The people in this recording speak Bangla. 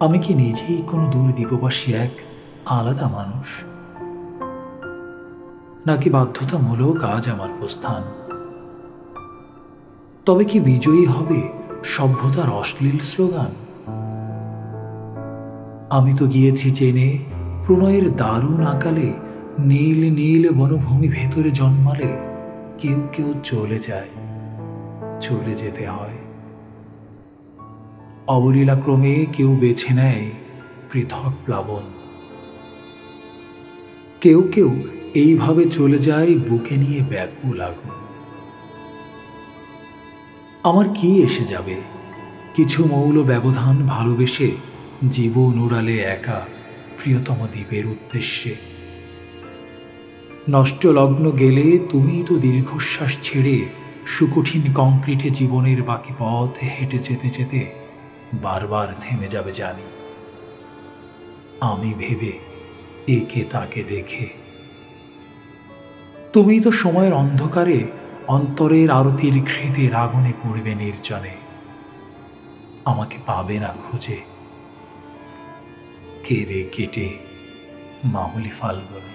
আমি কি নিজেই কোনো দূর দ্বীপবাসী এক আলাদা মানুষ, নাকি বাধ্যতামূলক আজ আমার প্রস্থান? তবে কি বিজয়ী হবে সভ্যতার অশ্লীল স্লোগান? আমি তো গিয়েছি জেনে প্রণয়ের দারুণ আকালে, নীল নীল বনভূমি ভেতরে জন্মালে কেউ কেউ চলে যায়, চলে যেতে হয়। অবলীলাক্রমে কেউ বেছে নেয় পৃথক প্লাবন, কেউ কেউ এইভাবে চলে যায় বুকে নিয়ে ব্যাকুল আগুন। আমার কি এসে যাবে কিছু মৌল ব্যবধান ভালোবেসে জীবন উড়ালে একা প্রিয়তম দ্বীপের উদ্দেশ্যে। নষ্ট লগ্ন গেলে তুমিই তো দীর্ঘশ্বাস ছেড়ে সুকঠিন কংক্রিটে জীবনের বাকি পথ হেঁটে যেতে যেতে বারবার থেমে যাবে জানি। আমি ভেবে একে তাকে দেখে তুমিই তো সময়ের অন্ধকারে অন্তরের আরতির ঘৃতের আগুনে পড়বে নির্জনে। আমাকে পাবে না খুঁজে, কেঁদে কেটে মামুলি ফাল্গুনে।